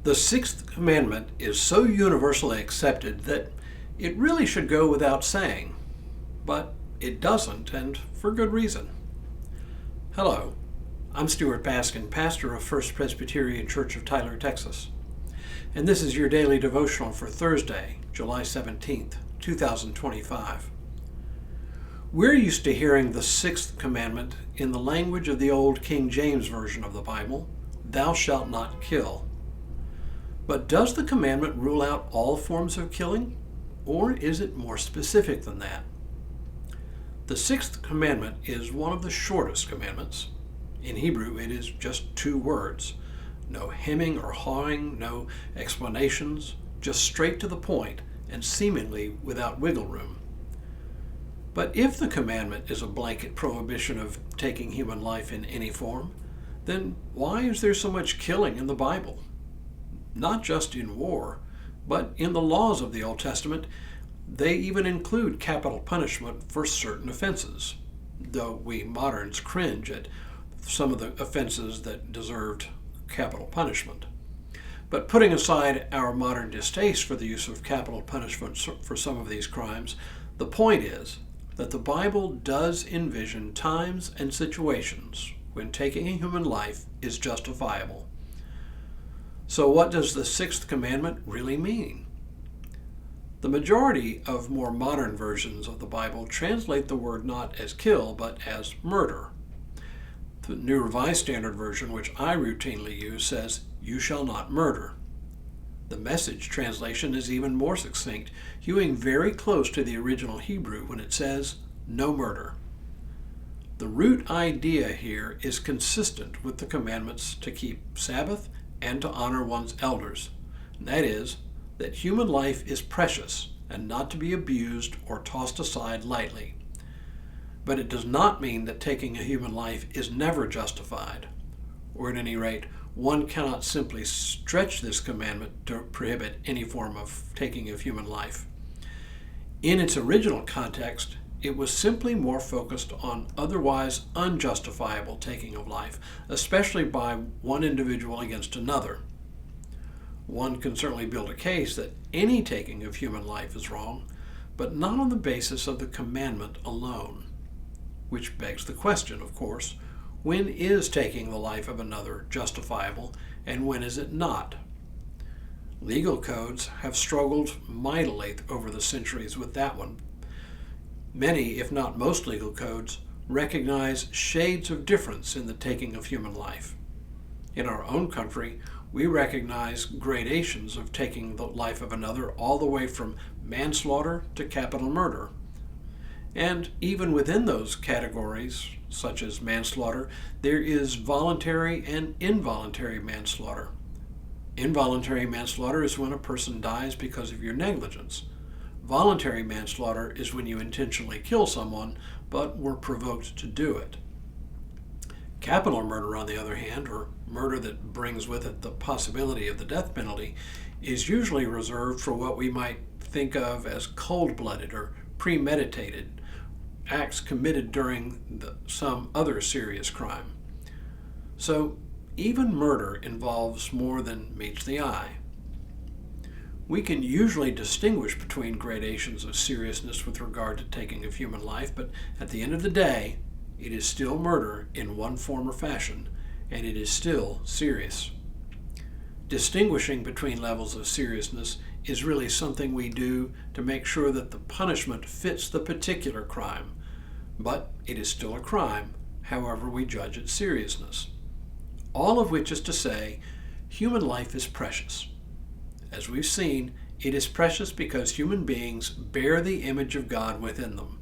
The sixth commandment is so universally accepted that it really should go without saying, but it doesn't, and for good reason. Hello, I'm Stuart Baskin, pastor of First Presbyterian Church of Tyler, Texas, and this is your daily devotional for Thursday, July 17th, 2025. We're used to hearing the sixth commandment in the language of the old King James Version of the Bible, "Thou shalt not kill." But does the commandment rule out all forms of killing, or is it more specific than that? The sixth commandment is one of the shortest commandments. In Hebrew, it is just 2 words. No hemming or hawing, no explanations, just straight to the point and seemingly without wiggle room. But if the commandment is a blanket prohibition of taking human life in any form, then why is there so much killing in the Bible? Not just in war, but in the laws of the Old Testament, they even include capital punishment for certain offenses, though we moderns cringe at some of the offenses that deserved capital punishment. But putting aside our modern distaste for the use of capital punishment for some of these crimes, the point is that the Bible does envision times and situations when taking a human life is justifiable. So what does the sixth commandment really mean? The majority of more modern versions of the Bible translate the word not as kill, but as murder. The New Revised Standard Version, which I routinely use, says, "You shall not murder." The Message translation is even more succinct, hewing very close to the original Hebrew when it says, "No murder." The root idea here is consistent with the commandments to keep Sabbath and to honor one's elders. And that is, that human life is precious and not to be abused or tossed aside lightly. But it does not mean that taking a human life is never justified, or at any rate, one cannot simply stretch this commandment to prohibit any form of taking of human life. In its original context, it was simply more focused on otherwise unjustifiable taking of life, especially by one individual against another. One can certainly build a case that any taking of human life is wrong, but not on the basis of the commandment alone. Which begs the question, of course, when is taking the life of another justifiable and when is it not? Legal codes have struggled mightily over the centuries with that one. Many, if not most legal codes, recognize shades of difference in the taking of human life. In our own country, we recognize gradations of taking the life of another all the way from manslaughter to capital murder. And even within those categories, such as manslaughter, there is voluntary and involuntary manslaughter. Involuntary manslaughter is when a person dies because of your negligence. Voluntary manslaughter is when you intentionally kill someone, but were provoked to do it. Capital murder, on the other hand, or murder that brings with it the possibility of the death penalty, is usually reserved for what we might think of as cold-blooded or premeditated acts committed during some other serious crime. So even murder involves more than meets the eye. We can usually distinguish between gradations of seriousness with regard to taking of human life, but at the end of the day, it is still murder in one form or fashion, and it is still serious. Distinguishing between levels of seriousness is really something we do to make sure that the punishment fits the particular crime, but it is still a crime, however we judge its seriousness. All of which is to say, human life is precious. As we've seen, it is precious because human beings bear the image of God within them.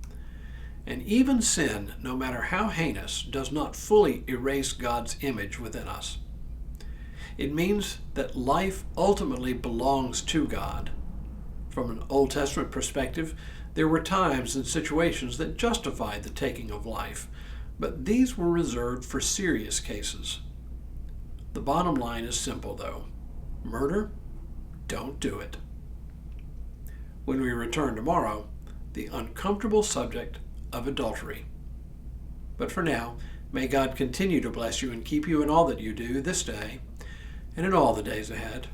And even sin, no matter how heinous, does not fully erase God's image within us. It means that life ultimately belongs to God. From an Old Testament perspective, there were times and situations that justified the taking of life, but these were reserved for serious cases. The bottom line is simple, though. Murder? Don't do it. When we return tomorrow, the uncomfortable subject of adultery. But for now, may God continue to bless you and keep you in all that you do this day and in all the days ahead.